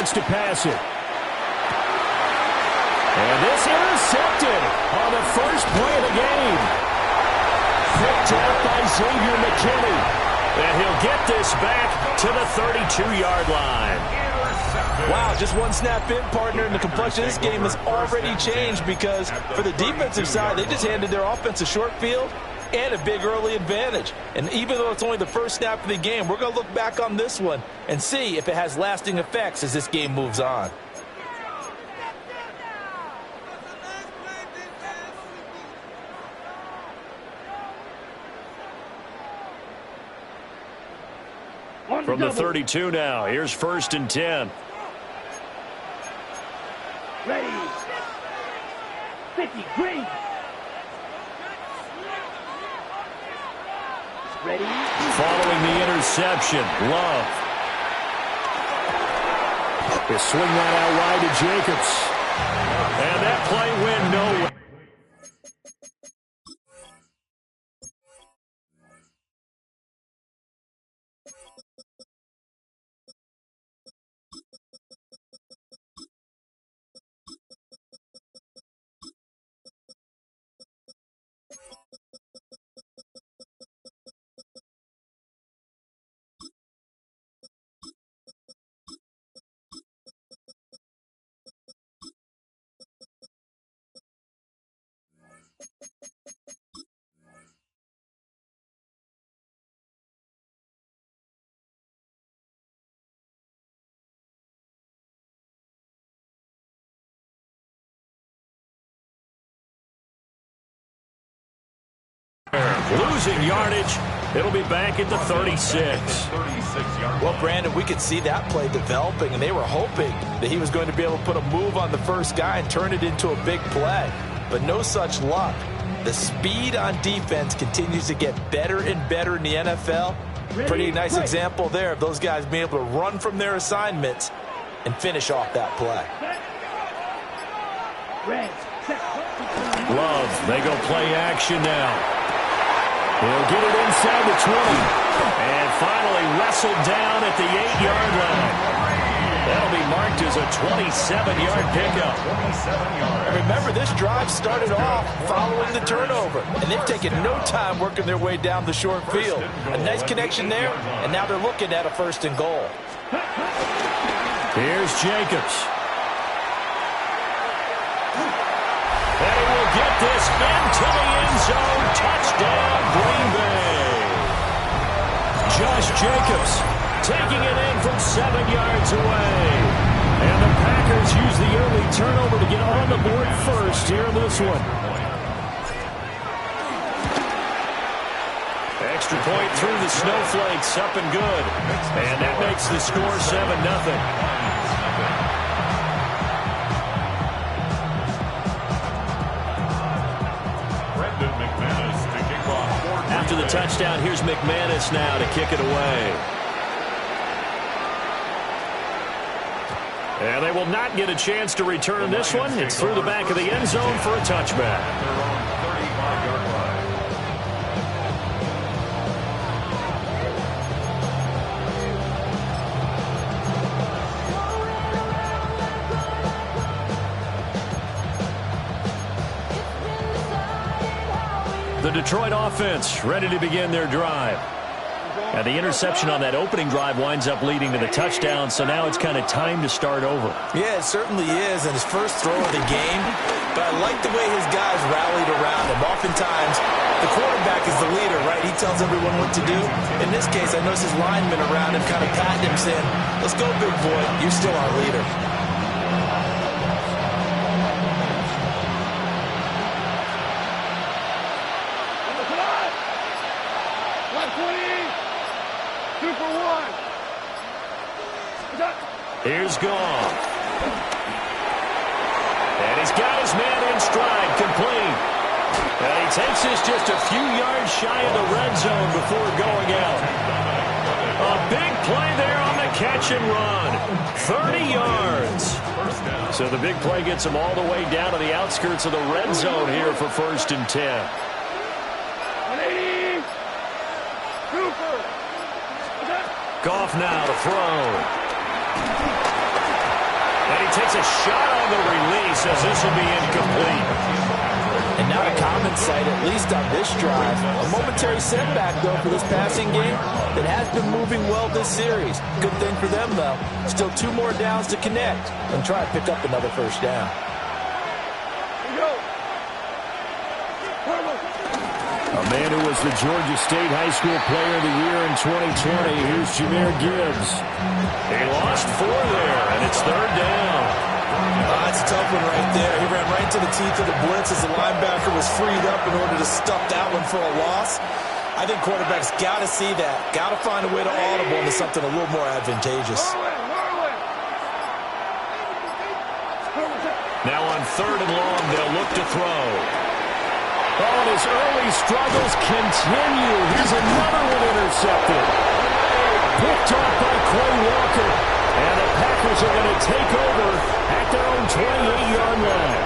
wants to pass it. And this intercepted on the first play of the game. Picked out by Xavier McKinney. And he'll get this back to the 32-yard line. Wow, just one snap in, partner, and the complexion of this game has already changed because for the defensive side, they just handed their offense a short field and a big early advantage. And even though it's only the first snap of the game, we're going to look back on this one and see if it has lasting effects as this game moves on. From the 32 now, here's 1st and 10. Ready. 50, green. Ready. Following the interception, Love. They swing that out wide to Jacobs. And that play went nowhere. Losing yardage. It'll be back at the 36. Well, Brandon, we could see that play developing, and they were hoping that he was going to be able to put a move on the first guy and turn it into a big play. But no such luck. The speed on defense continues to get better and better in the NFL. Pretty nice example there of those guys being able to run from their assignments and finish off that play. Love, they go play action now. He'll get it inside the 20. And finally wrestled down at the 8-yard line. That'll be marked as a 27-yard pickup. And remember, this drive started off following the turnover. And they've taken no time working their way down the short field. A nice connection there, and now they're looking at a 1st and goal. Here's Jacobs. And he will get this into the end zone. Touchdown, Green Bay. Josh Jacobs taking it in from 7 yards away. And the Packers use the early turnover to get on the board first here in this one. Extra point through the snowflakes, up and good. And that makes the score 7-0. After the touchdown, here's McManus now to kick it away. And they will not get a chance to return this one. It's through the back of the end zone for a touchback. The Detroit offense ready to begin their drive. And the interception on that opening drive winds up leading to the touchdown, so now it's kind of time to start over. Yeah, it certainly is, and his first throw of the game. But I like the way his guys rallied around him. Oftentimes, the quarterback is the leader, right? He tells everyone what to do. In this case, I noticed his linemen around him kind of patting him, saying, "Let's go, big boy. You're still our leader." Here's Goff. And he's got his man in stride, complete. And he takes this just a few yards shy of the red zone before going out. A big play there on the catch and run. 30 yards. So the big play gets him all the way down to the outskirts of the red zone here for 1st and 10. Goff now to throw. takes a shot on the release as this will be incomplete. And not a common sight, at least on this drive. A momentary setback, though, for this passing game that has been moving well this series. Good thing for them, though. Still 2 more downs to connect and try to pick up another first down. A man who was the Georgia State High School Player of the Year in 2020. Here's Jahmyr Gibbs. He lost 4 there, and it's 3rd down. That's a tough one right there. He ran right to the teeth of the blitz as the linebacker was freed up in order to stuff that one for a loss. I think quarterbacks got to see that. Got to find a way to audible into something a little more advantageous. Now on 3rd and long, they'll look to throw. Oh, and his early struggles continue. Here's another one intercepted. Picked off by Quay Walker. And the Packers are going to take over at their own 28-yard line.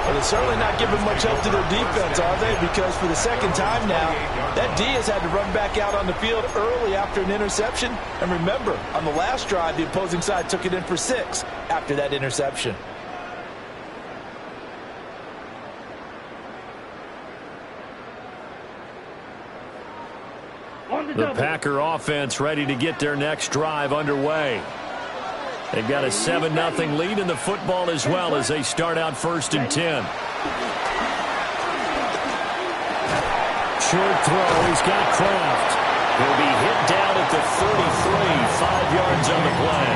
Well, they're certainly not giving much help to their defense, are they? Because for the second time now, that D has had to run back out on the field early after an interception. And remember, on the last drive, the opposing side took it in for 6 after that interception. The Packer offense ready to get their next drive underway. They've got a 7-0 lead in the football as well as they start out 1st and 10. Short throw. He's got Kraft. He'll be hit down at the 33, 5 yards on the play.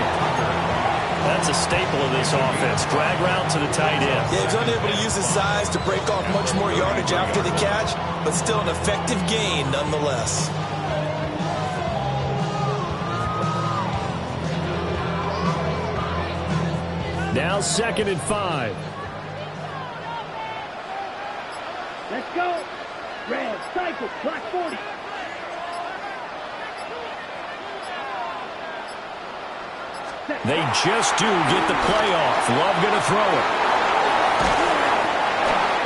That's a staple of this offense. Drag route to the tight end. Yeah, he's unable to use his size to break off much more yardage after the catch, but still an effective gain nonetheless. Now 2nd and 5. Let's go. Red, cycle, block 40. They just do get the play off. Love going to throw it.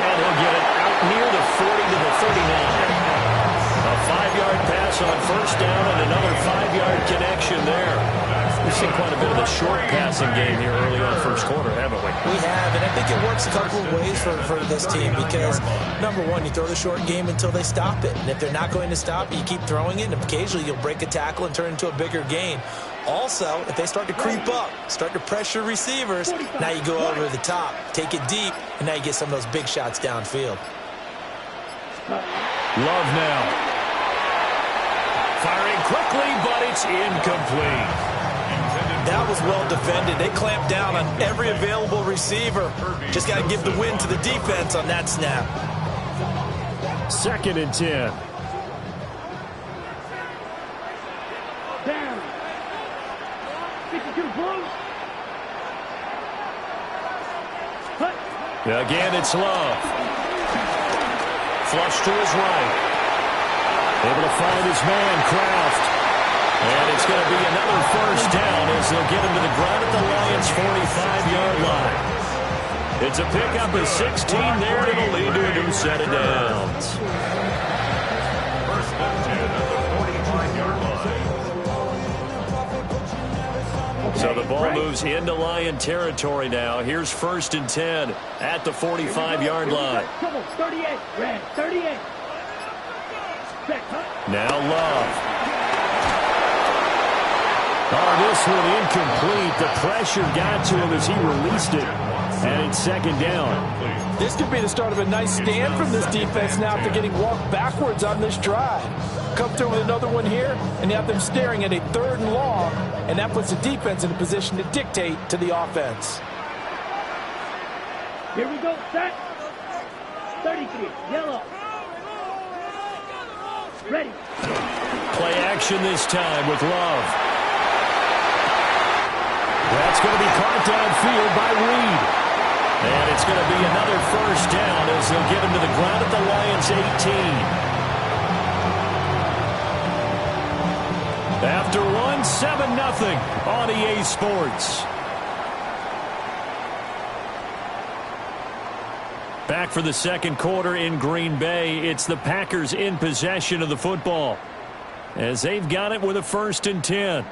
And he'll get it out near the 40 to the 39. A 5-yard pass on 1st down and another 5-yard connection there. We've seen quite a bit of the short passing game here early on 1st quarter, haven't we? We have, and I think it works a couple of ways for this team because, number one, you throw the short game until they stop it. And if they're not going to stop it, you keep throwing it, and occasionally you'll break a tackle and turn it into a bigger gain. Also, if they start to creep up, start to pressure receivers, now you go over the top, take it deep, and now you get some of those big shots downfield. Love now. Firing quickly, but it's incomplete. That was well defended. They clamped down on every available receiver. Just got to give the win to the defense on that snap. 2nd and 10. Down. 52 blue. Again, it's Love. Flush to his right. Able to find his man, Kraft. And it's going to be another 1st down as they'll get him to the ground at the Lions' 45-yard line. It's a pickup of 16 there, and it'll lead to a new set of downs. 1st and 10 at the 45-yard line. So the ball moves into Lion territory now. Here's 1st and 10 at the 45-yard line. 38, red, 38. Now Love. Oh, this one incomplete. The pressure got to him as he released it. And it's 2nd down. This could be the start of a nice stand from this defense now after getting walked backwards on this drive. Come through with another one here, and you have them staring at a 3rd and long, and that puts the defense in a position to dictate to the offense. Here we go, set. 33, yellow. Ready. Play action this time with Love. That's going to be caught downfield by Reed. And it's going to be another 1st down as they'll get him to the ground at the Lions' 18. After one, 7-0 on EA Sports. Back for the 2nd quarter in Green Bay. It's the Packers in possession of the football as they've got it with a 1st and 10.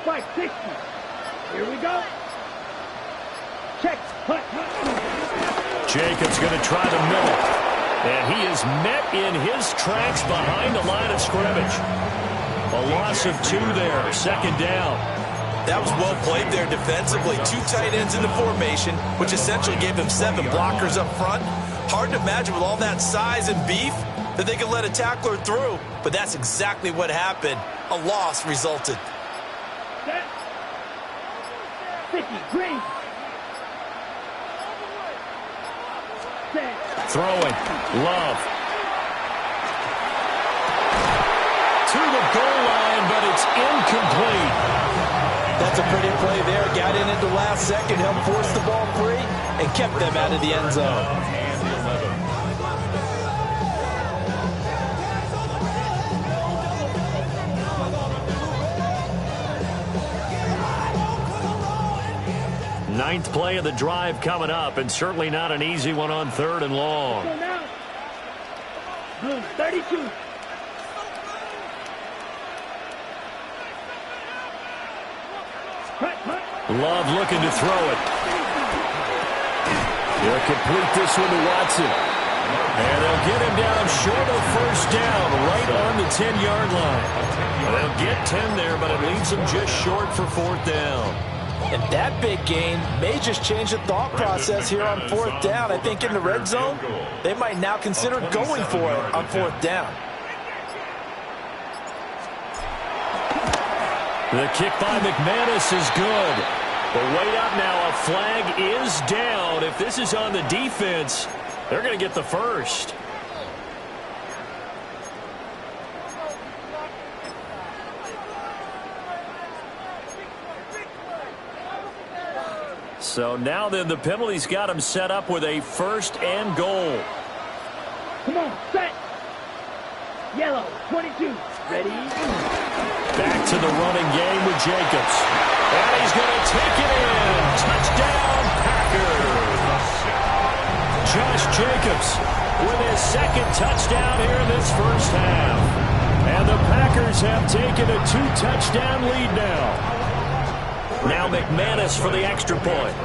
560. Here we go. Check. Punt. Jacobs going to try the middle. And he is met in his tracks behind the line of scrimmage. A loss of 2 there. 2nd down. That was well played there defensively. 2 tight ends in the formation, which essentially gave them 7 blockers up front. Hard to imagine with all that size and beef that they could let a tackler through. But that's exactly what happened. A loss resulted. Set. 50. Green. Set. Throwing. Love. To the goal line, but it's incomplete. That's a pretty play there. Got in at the last second, helped force the ball free, and kept them out of the end zone. Ninth play of the drive coming up, and certainly not an easy one on 3rd and long. Go now. Blue 32. Love looking to throw it. He'll complete this one to Watson. And they'll get him down short of 1st down, right on the 10-yard line. They'll get 10 there, but it leaves them just short for 4th down. And that big gain may just change the thought process here on 4th down. I think in the red zone, they might now consider going for it on 4th down. The kick by McManus is good. But wait up now, a flag is down. If this is on the defense, they're going to get the first. So now then, the penalty's got him set up with a 1st and goal. Come on, set. Yellow, 22. Ready? Back to the running game with Jacobs. And he's going to take it in. Touchdown, Packers. Josh Jacobs with his 2nd touchdown here in this 1st half. And the Packers have taken a 2-touchdown lead now. Now McManus for the extra point.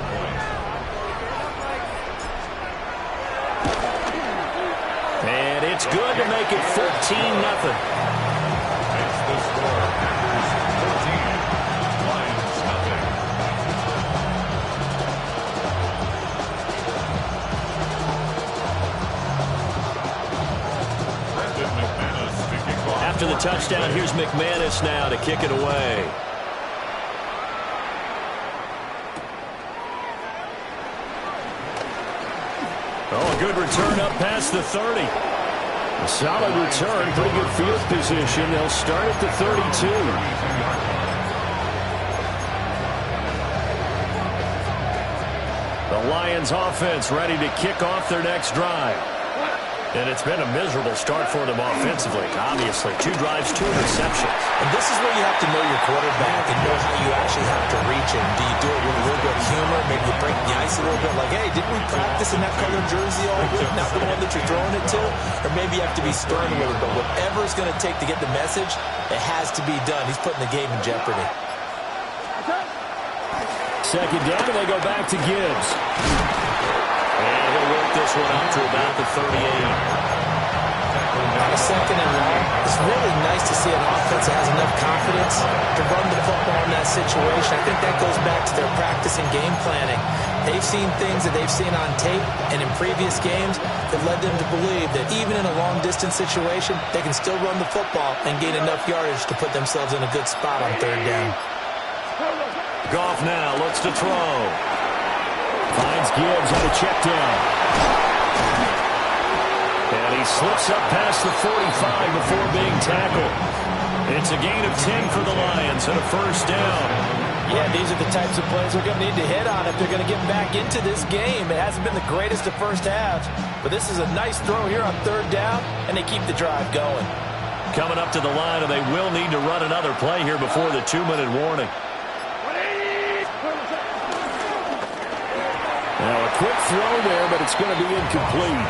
And it's good to make it 14-0. After the touchdown, here's McManus now to kick it away. Oh, a good return up past the 30. A solid return, pretty good field position. They'll start at the 32. The Lions offense ready to kick off their next drive. And it's been a miserable start for them offensively, obviously. 2 drives, 2 interceptions. And this is where you have to know your quarterback and know how you actually have to reach him. Do you do it with a little bit of humor? Maybe you break the ice a little bit like, hey, didn't we practice in that colored jersey all week? Not the one that you're throwing it to? Or maybe you have to be stern with it. But whatever it's going to take to get the message, it has to be done. He's putting the game in jeopardy. 2nd down, and they go back to Gibbs. And he'll work this one out to about the 38. On a 2nd and long, it's really nice to see an offense that has enough confidence to run the football in that situation. I think that goes back to their practice and game planning. They've seen things that they've seen on tape and in previous games that led them to believe that even in a long-distance situation, they can still run the football and gain enough yardage to put themselves in a good spot on 3rd down. Goff now looks to throw. Finds Gibbs on a check down. And he slips up past the 45 before being tackled. It's a gain of 10 for the Lions and a 1st down. Yeah, these are the types of plays they're going to need to hit on if they're going to get back into this game. It hasn't been the greatest of 1st halves, but this is a nice throw here on 3rd down, and they keep the drive going. Coming up to the line, and they will need to run another play here before the 2-minute warning. Now a quick throw there, but it's going to be incomplete.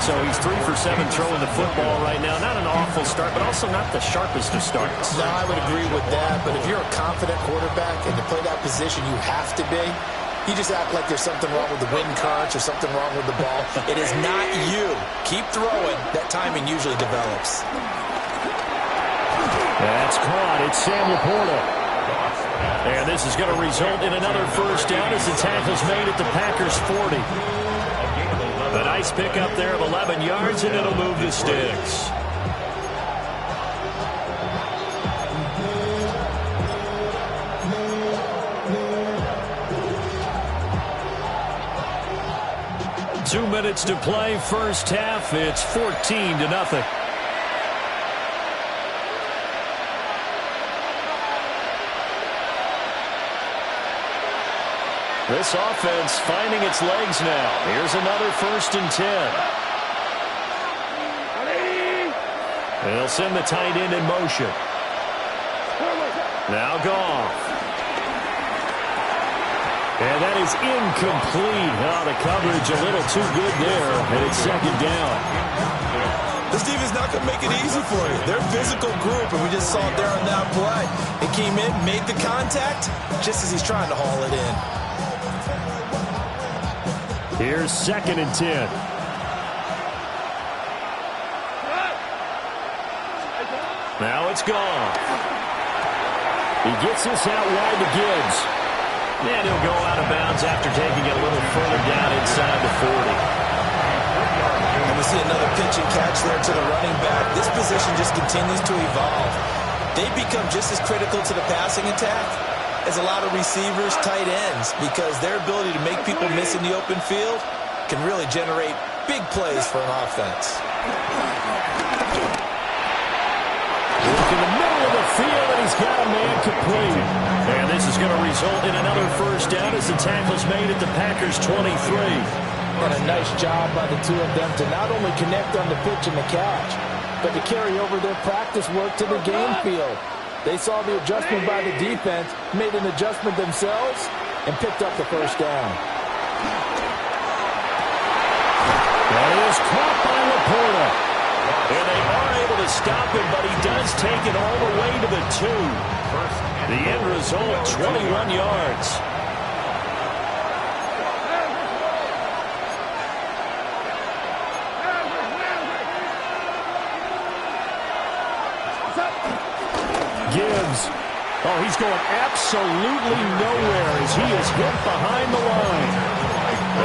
So he's 3 for 7 throwing the football right now. Not an awful start, but also not the sharpest of starts. No, I would agree with that. But if you're a confident quarterback and to play that position, you have to be. You just act like there's something wrong with the wind currents or something wrong with the ball. It is not you. Keep throwing. That timing usually develops. That's caught. It's Sam Laporta. And this is going to result in another first down as the tackle's made at the Packers' 40. A nice pickup there of 11 yards, and it'll move the sticks. Two minutes to play, first half. It's 14-0. This offense finding its legs now. Here's another 1st and 10. And they'll send the tight end in motion. Now Goff. And that is incomplete. Oh, the coverage a little too good there. And it's 2nd down. This defense is not going to make it easy for you. They're a physical group, and we just saw it there on that play. It came in, made the contact, just as he's trying to haul it in. Here's 2nd and 10. Now it's gone. He gets this out wide to Gibbs. And he'll go out of bounds after taking it a little further down inside the 40. And we see another pitch and catch there to the running back. This position just continues to evolve. They become just as critical to the passing attack as a lot of receivers, tight ends, because their ability to make people miss in the open field can really generate big plays for an offense. Look in the middle of the field, and he's got a man complete. And this is going to result in another first down as the tackle's made at the Packers' 23. And a nice job by the two of them to not only connect on the pitch and the catch, but to carry over their practice work to the game field. They saw the adjustment by the defense, made an adjustment themselves, and picked up the first down. That is caught by Laporta. And they are able to stop him, but he does take it all the way to the 2. The end result, 21 yards. Gibbs. Oh, he's going absolutely nowhere as he is hit behind the line.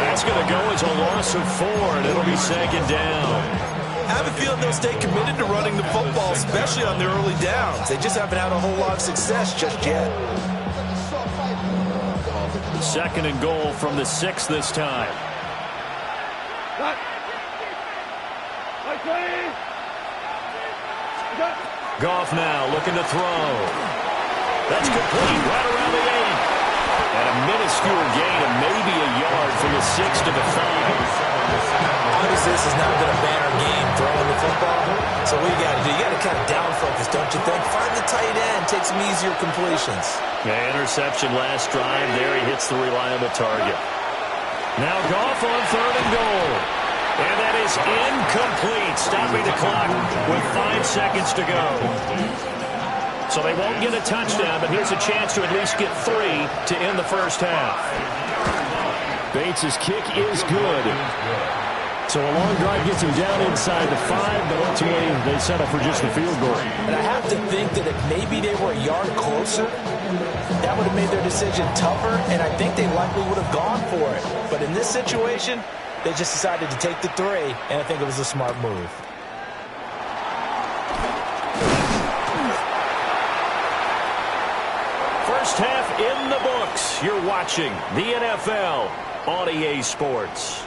That's going to go as a loss of 4, and it'll be 2nd down. I have a feeling they'll stay committed to running the football, especially on their early downs. They just haven't had a whole lot of success just yet. 2nd and goal from the 6 this time. Goff now looking to throw. That's complete right around the 8. And a minuscule gain of maybe a yard from the 6 to the 5. Obviously, this has not been a banner game throwing the football. So what you got to do, you got to kind of down focus, don't you think? Find the tight end, take some easier completions. Yeah, interception last drive there. He hits the reliable target. Now Goff on 3rd and goal. And that is incomplete, stopping the clock with 5 seconds to go. So they won't get a touchdown, but here's a chance to at least get 3 to end the first half. Bates' kick is good. So a long drive gets him down inside the 5, but ultimately they settle for just the field goal. And I have to think that if maybe they were a yard closer, that would have made their decision tougher, and I think they likely would have gone for it. But in this situation, they just decided to take the 3, and I think it was a smart move. First half in the books. You're watching the NFL on EA Sports.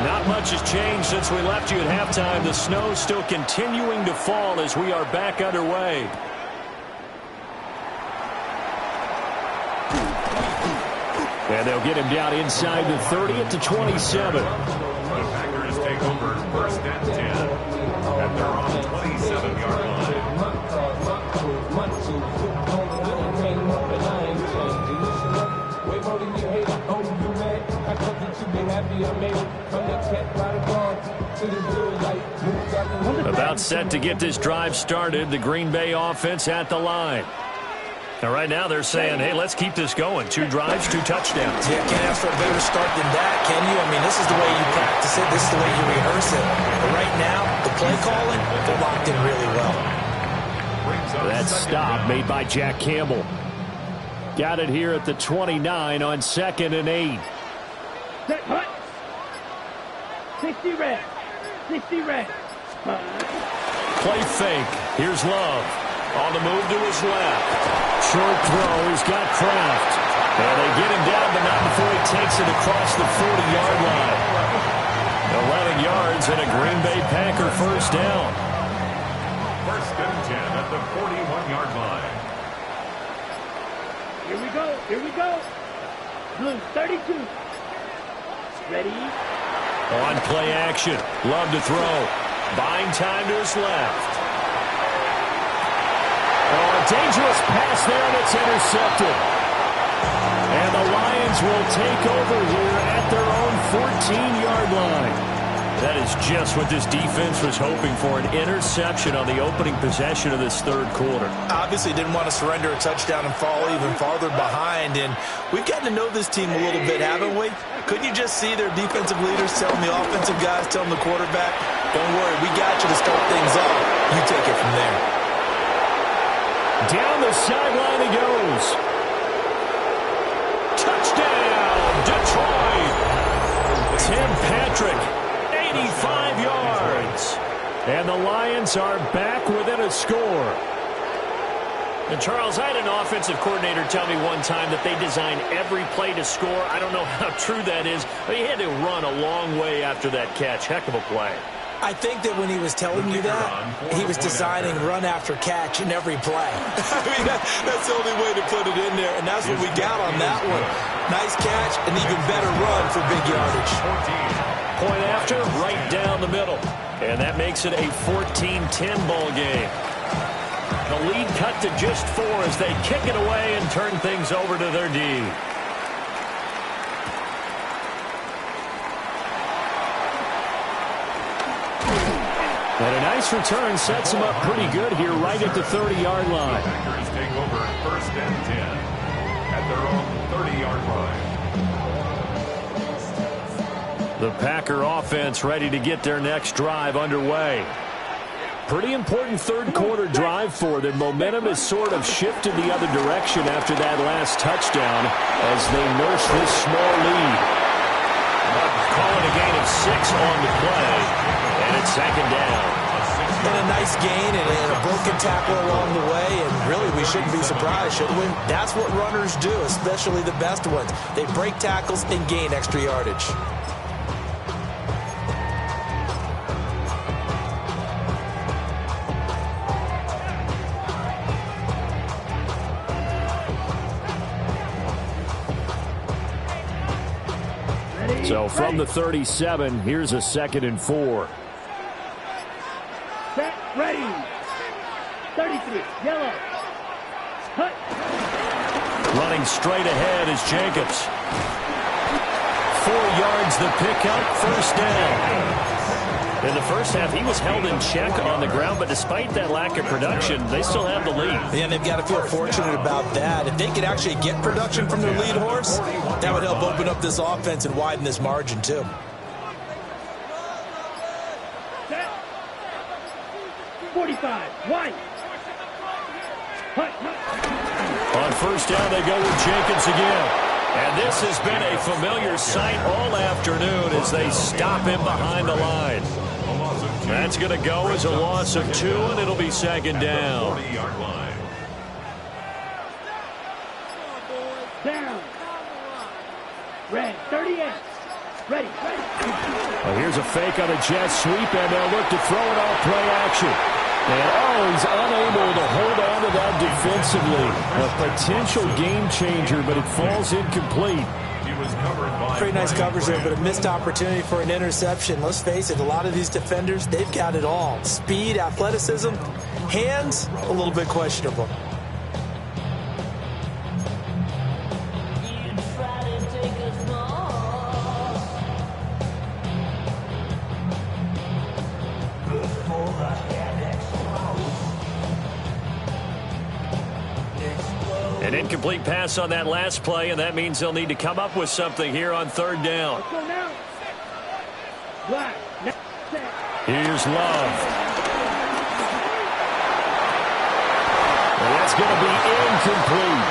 Not much has changed since we left you at halftime. The snow still continuing to fall as we are back underway. And they'll get him down inside the 30 at the 27. The Packers take over 1st and 10 at their own 27-yard line. About set to get this drive started. The Green Bay offense at the line. Now, right now they're saying, hey, let's keep this going. 2 drives, 2 touchdowns. Yeah, can't ask for a better start than that, can you? I mean, this is the way you practice it. This is the way you rehearse it. But right now, the play calling, they're locked in really well. That stop made by Jack Campbell. Got it here at the 29 on 2nd and 8. Set, hut. 60 red. 60 red. Play fake. Here's Love. On the move to his left. Short throw. He's got Kraft. And they get him down, but not before he takes it across the 40-yard line. 11 yards and a Green Bay Packer first down. First and 10 at the 41-yard line. Here we go. Here we go. Blue 32. Ready? On play action. Love to throw. Buying time to his left. Oh, a dangerous pass there, and it's intercepted. And the Lions will take over here at their own 14-yard line. That is just what this defense was hoping for, an interception on the opening possession of this third quarter. Obviously didn't want to surrender a touchdown and fall even farther behind. And we've gotten to know this team a little bit, haven't we? Couldn't you just see their defensive leaders telling the offensive guys, telling the quarterback, don't worry, we got you to start things off. You take it from there. Down the sideline he goes. Touchdown, Detroit. Tim Patrick, 85 yards. And the Lions are back within a score. And Charles, I had an offensive coordinator tell me one time that they design every play to score. I don't know how true that is, but he had to run a long way after that catch. Heck of a play. I think that when he was telling you that, he was designing run after catch in every play. I mean, that's the only way to put it in there, and that's what we got on that one. Nice catch, and even better run for big yardage. Point after, right down the middle. And that makes it a 14-10 ball game. The lead cut to just 4 as they kick it away and turn things over to their D. And a nice return sets them up pretty good here right at the 30-yard line. Packers take over first and 10 at their own 30-yard line. The Packer offense ready to get their next drive underway. Pretty important third quarter drive for them. Momentum has sort of shifted the other direction after that last touchdown as they nurse this small lead. Calling a gain of 6 on the play, and it's second down. And a nice gain and a broken tackle along the way, and really we shouldn't be surprised, should we? That's what runners do, especially the best ones. They break tackles and gain extra yardage. So from the 37, here's a 2nd and 4. Set, ready. 33, yellow. Hut. Running straight ahead is Jacobs. 4 yards the pickup, first down. In the first half, he was held in check on the ground, but despite that lack of production, they still have the lead. Yeah, and they've got to feel fortunate about that. If they could actually get production from their lead horse, that would help open up this offense and widen this margin, too. Set. 45, white. Hut, hut. On first down, they go with Jacobs again. And this has been a familiar sight all afternoon as they stop him behind the line. That's going to go as a loss of 2, and it'll be second down. 40-yard line. Down. Red, 38. Ready, ready. Well, here's a fake on a jet sweep, and they'll look to throw it off play action. And, he's unable to hold on to that defensively. A potential game changer, but it falls incomplete. Pretty nice coverage there, but a missed opportunity for an interception. Let's face it, a lot of these defenders, they've got it all. Speed, athleticism, hands, a little bit questionable. An incomplete pass on that last play, and that means they'll need to come up with something here on third down. Let's go now. Black. Here's Love. And that's going to be incomplete.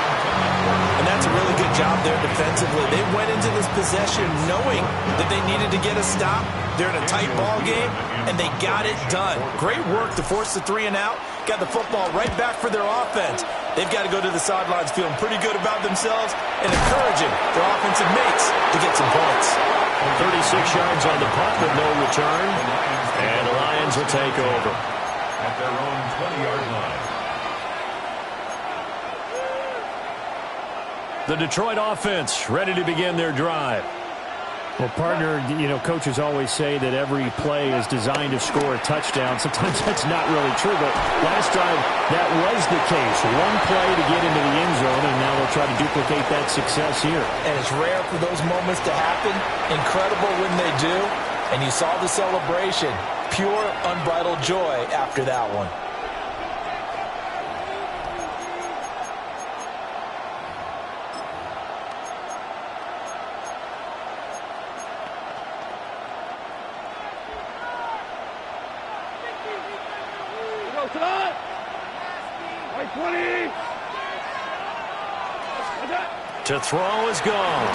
And that's a really good job there defensively. They went into this possession knowing that they needed to get a stop. They're in a tight ball game, and they got it done. Great work to force the 3 and out. Got the football right back for their offense. They've got to go to the sidelines feeling pretty good about themselves and encouraging their offensive mates to get some points. 36 yards on the punt with no return. And the Lions will take over. At their own 20-yard line. The Detroit offense ready to begin their drive. Well, partner, coaches always say that every play is designed to score a touchdown. Sometimes that's not really true, but last drive, that was the case. One play to get into the end zone, and now they'll try to duplicate that success here. And it's rare for those moments to happen. Incredible when they do. And you saw the celebration. Pure, unbridled joy after that one. To throw is gone.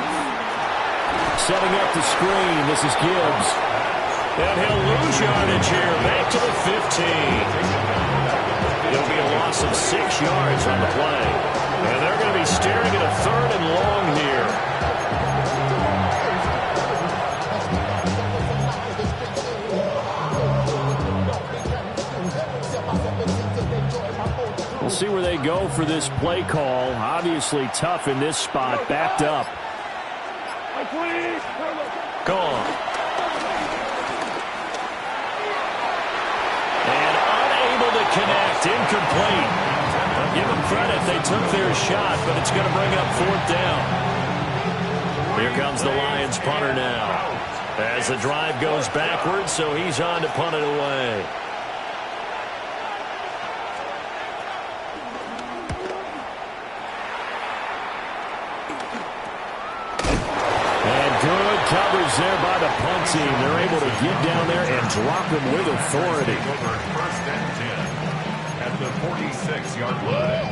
Setting up the screen. This is Gibbs. And he'll lose yardage here. Back to the 15. It'll be a loss of 6 yards on the play. And they're going to be staring at a 3rd and long here. We'll see where they go for this play call. Obviously tough in this spot. Backed up. Gone. And unable to connect. Incomplete. I'll give them credit. They took their shot, but it's going to bring up 4th down. Here comes the Lions punter now. As the drive goes backwards, so he's on to punt it away. Coverage there by the punt team. They're able to get down there and drop him with authority. 1st and 10 at the 46-yard line.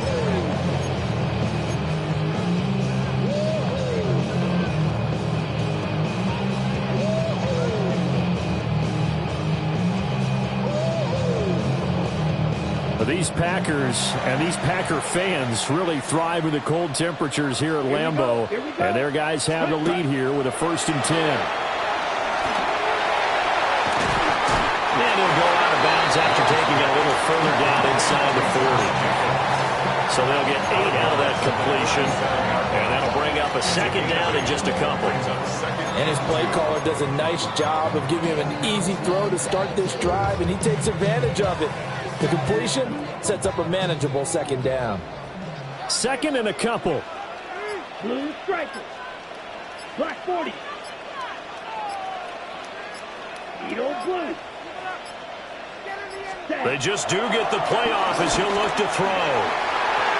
These Packers and these Packer fans really thrive with the cold temperatures here at Lambeau. And their guys have the lead here with a 1st and 10. And he'll go out of bounds after taking it a little further down inside the 40. So they'll get 8 out of that completion. And that'll bring up a 2nd down in just a couple. And his play caller does a nice job of giving him an easy throw to start this drive, and he takes advantage of it. The completion sets up a manageable 2nd down. 2nd and a couple. Blue striker. Black 40. Edo blue. They just do get the playoff as he'll look to throw.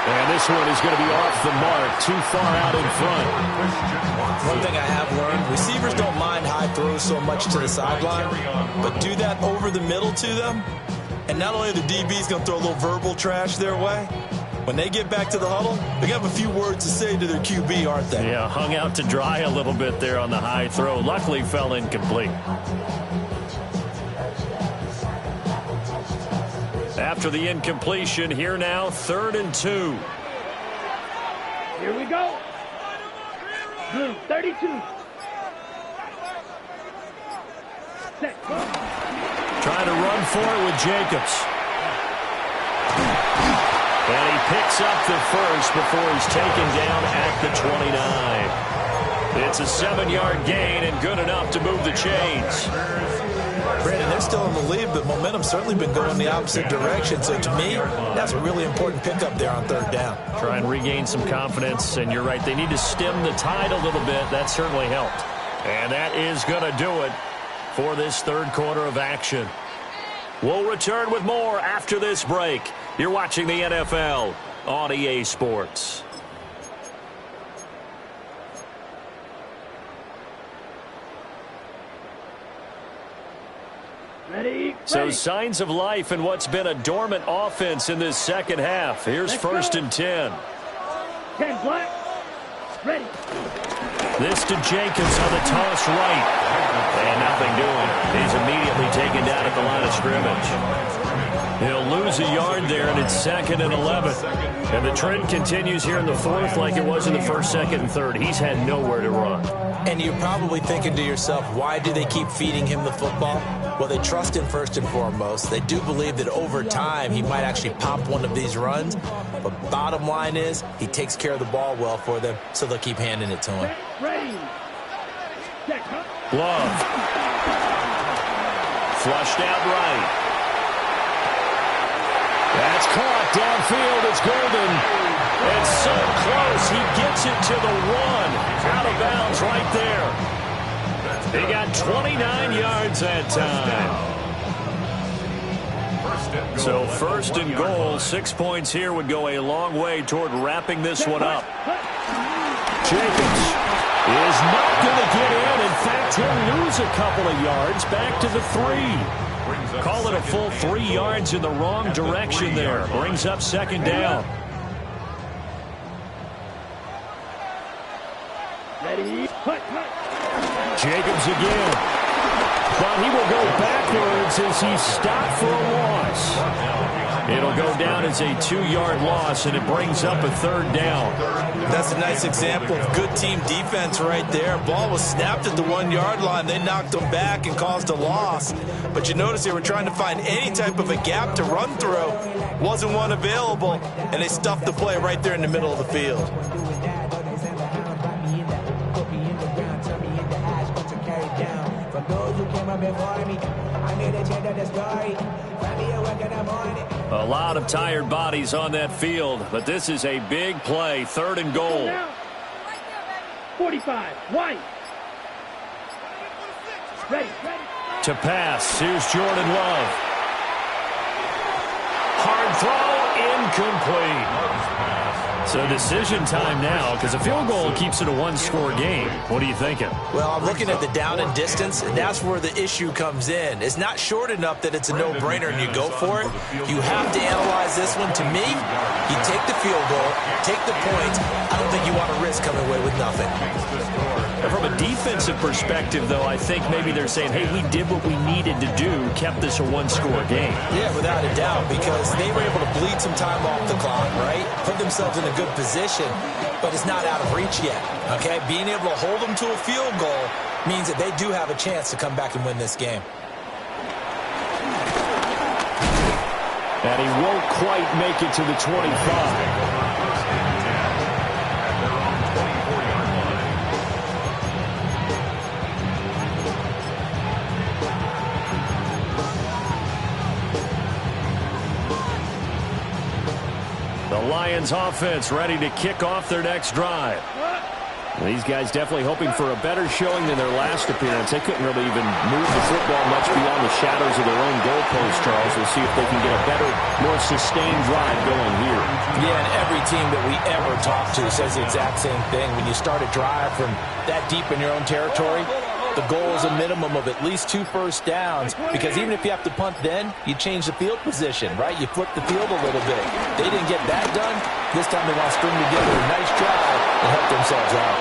And this one is going to be off the mark, too far out in front. One thing I have learned, receivers don't mind high throws so much to the sideline, but do that over the middle to them, and not only are the DBs going to throw a little verbal trash their way, when they get back to the huddle, they have a few words to say to their QB, aren't they? Yeah, hung out to dry a little bit there on the high throw. Luckily fell incomplete. After the incompletion, here now, 3rd and 2. Here we go. Blue 32. Set. Trying to run for it with Jacobs. And he picks up the first before he's taken down at the 29. It's a 7-yard gain and good enough to move the chains. Brandon, they're still in the lead, but momentum's certainly been going the opposite direction. So to me, that's a really important pickup there on 3rd down. Try and regain some confidence, and you're right. They need to stem the tide a little bit. That certainly helped. And that is going to do it for this 3rd quarter of action. We'll return with more after this break. You're watching the NFL on EA Sports. Ready. So signs of life in what's been a dormant offense in this second half. Here's first and 10. 10 black. Ready. This to Jacobs on the toss right. And nothing doing. He's immediately taken down at the line of scrimmage. He'll lose a yard there, and it's 2nd and 11. And the trend continues here in the fourth like it was in the first, second, and third. He's had nowhere to run. And you're probably thinking to yourself, why do they keep feeding him the football? Well, they trust him first and foremost. They do believe that over time he might actually pop one of these runs. But bottom line is he takes care of the ball well for them, so they'll keep handing it to him. Love. Flushed out right. That's caught downfield. It's Golden. It's so close. He gets it to the 1. Out of bounds right there. He got 29 yards that time. So first and goal, 6 points here would go a long way toward wrapping this one up. Jacobs is not going to get in. In fact, he'll lose a couple of yards back to the 3. Call it a full 3 yards in the wrong direction there. Brings up second down. Ready. Jacobs again. But he will go backwards as he's stopped for a loss. It'll go down as a 2-yard loss, and it brings up a third down. That's a nice example of good team defense right there. Ball was snapped at the 1-yard line. They knocked him back and caused a loss. But you notice they were trying to find any type of a gap to run through. Wasn't one available, and they stuffed the play right there in the middle of the field. A lot of tired bodies on that field, but this is a big play. 3rd and goal. 45. White. Ready. To pass. Here's Jordan Love. Hard throw. Incomplete. So decision time now, because a field goal keeps it a 1-score game. What are you thinking? Well, I'm looking at the down and distance, and that's where the issue comes in. It's not short enough that it's a no-brainer and you go for it. You have to analyze this one. To me, you take the field goal, take the points. I don't think you want to risk coming away with nothing. From a defensive perspective, though, I think maybe they're saying, hey, we did what we needed to do, kept this a 1-score game. Yeah, without a doubt, because they were able to bleed some time off the clock, right? Put themselves in a good position, but it's not out of reach yet, okay? Being able to hold them to a field goal means that they do have a chance to come back and win this game. And he won't quite make it to the 25. The Lions offense ready to kick off their next drive. These guys definitely hoping for a better showing than their last appearance. They couldn't really even move the football much beyond the shadows of their own goalpost, Charles. We'll see if they can get a better, more sustained drive going here. Yeah, and every team that we ever talk to says the exact same thing. When you start a drive from that deep in your own territory, the goal is a minimum of at least 2 first downs, because even if you have to punt then, you change the field position, right? You flip the field a little bit. They didn't get that done. This time they want to string together a nice drive and help themselves out.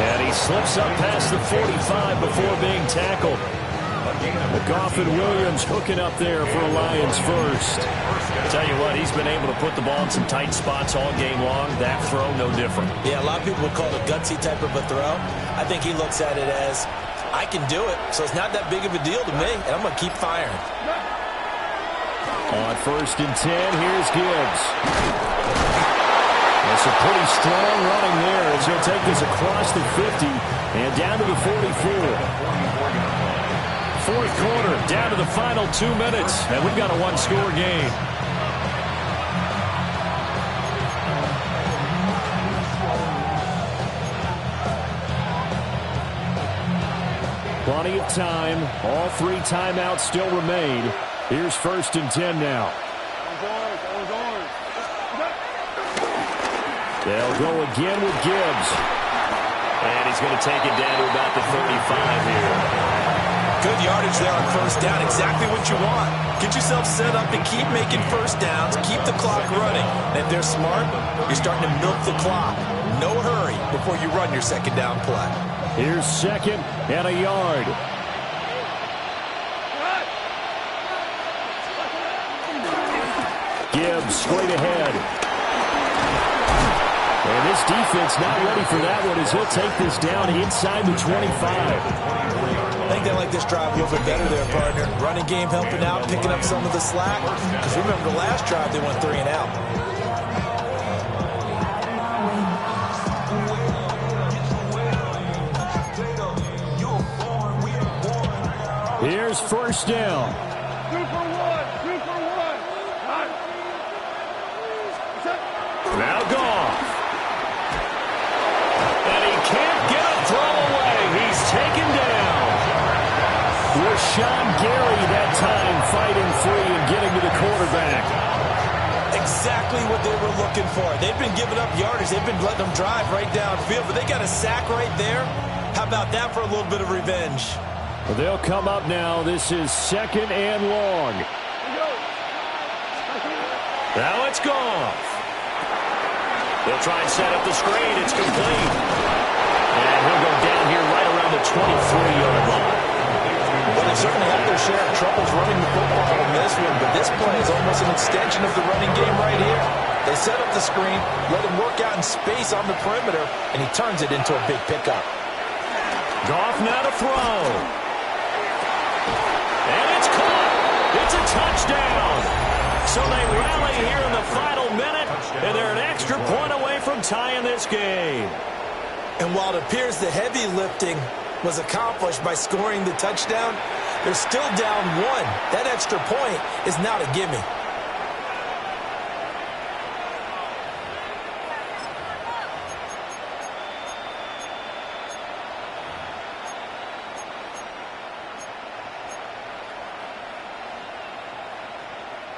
And he slips up past the 45 before being tackled. McGough and Williams hooking up there for a Lions first. Tell you what, he's been able to put the ball in some tight spots all game long. That throw, no different. Yeah, a lot of people would call it a gutsy type of a throw. I think he looks at it as, I can do it, so it's not that big of a deal to me, and I'm going to keep firing. On first and 10, here's Gibbs. That's a pretty strong running there as he'll take this across the 50 and down to the 44. Fourth quarter, down to the final 2 minutes, and we've got a 1-score game. Plenty of time. All 3 timeouts still remain. Here's first and 10 now. They'll go again with Gibbs. And he's going to take it down to about the 35 here. Good yardage there on first down. Exactly what you want. Get yourself set up to keep making first downs, keep the clock running. And if they're smart, you're starting to milk the clock. No hurry before you run your second down play. Here's 2nd and a yard. Gibbs straight ahead. And this defense not ready for that one as he'll take this down inside the 25. I think they like this drive a little bit better there, partner. Running game helping out, picking up some of the slack. Because remember, the last drive they went 3 and out. Here's first down. 2 for 1. 2 for 1. Now Goff. And he can't get a throw away. He's taken down. Rashawn Gary that time fighting free and getting to the quarterback. Exactly what they were looking for. They've been giving up yardage. They've been letting them drive right downfield, but they got a sack right there. How about that for a little bit of revenge? Well, they'll come up now. This is 2nd and long. Now it's Goff. They'll try and set up the screen. It's complete. And he'll go down here right around the 23-yard line. Well, they certainly have their share of troubles running the football in this one, but this play is almost an extension of the running game right here. They set up the screen, let him work out in space on the perimeter, and he turns it into a big pickup. Goff now to throw. And it's caught. It's a touchdown. So they rally here in the final minute, and they're an extra point away from tying this game. And while it appears the heavy lifting was accomplished by scoring the touchdown, they're still down 1. That extra point is not a gimme.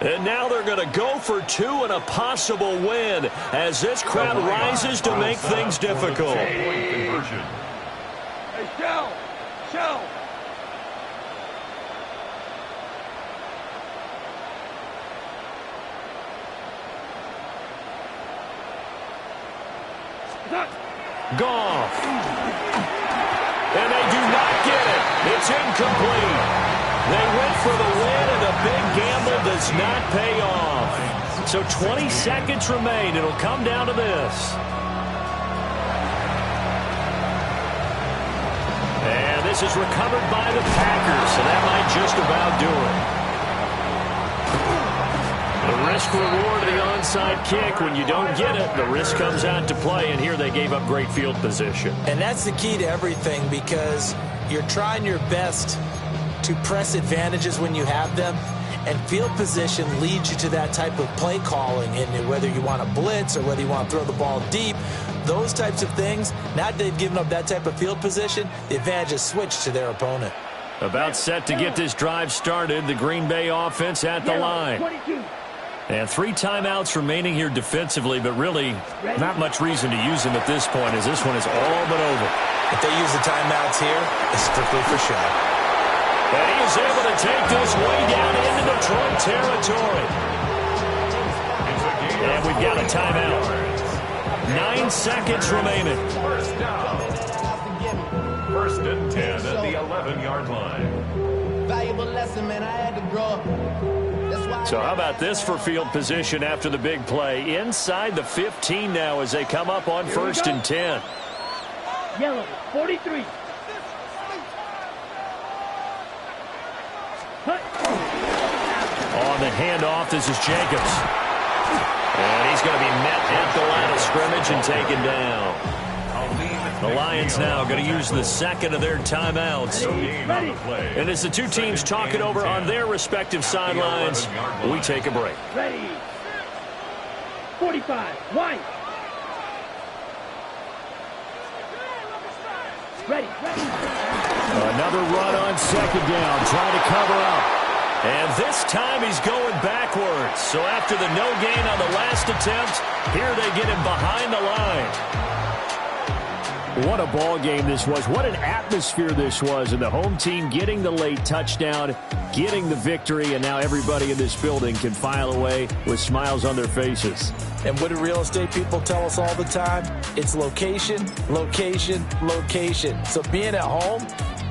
And now they're going to go for 2 and a possible win as this crowd rises to make things difficult. Hey, Shell! Shell! Goff. And they do not get it. It's incomplete. They went for the win, and the big gamble does not pay off. So 20 seconds remain. It'll come down to this. And this is recovered by the Packers, so that might just about do it. The risk-reward of the onside kick. When you don't get it, the risk comes out to play, and here they gave up great field position. And that's the key to everything, because you're trying your best to press advantages when you have them, and field position leads you to that type of play calling, and whether you want to blitz or whether you want to throw the ball deep, those types of things. Now that they've given up that type of field position, the advantage is switched to their opponent. About set to get this drive started, the Green Bay offense at the line. 22. And 3 timeouts remaining here defensively, but really not much reason to use them at this point, as this one is all but over. If they use the timeouts here, it's strictly for show. And he is able to take this way down into Detroit territory. And we've got a timeout. 9 seconds remaining. First down. 1st and 10 at the 11-yard line. Valuable lesson, man. I had to grow up. So how about this for field position after the big play? Inside the 15 now as they come up on 1st and 10. Yellow, 43. On the handoff, this is Jacobs. And he's going to be met at the line of scrimmage and taken down. The Lions now going to use the 2nd of their timeouts. And as the 2 teams talk it over on their respective sidelines, we take a break. Ready. 45. White. Ready. Another run on 2nd down, trying to cover up. And this time he's going backwards. So after the no gain on the last attempt, here they get him behind the line. What a ball game this was. What an atmosphere this was. And the home team getting the late touchdown, getting the victory, and now everybody in this building can file away with smiles on their faces. And what do real estate people tell us all the time? It's location, location, location. So being at home,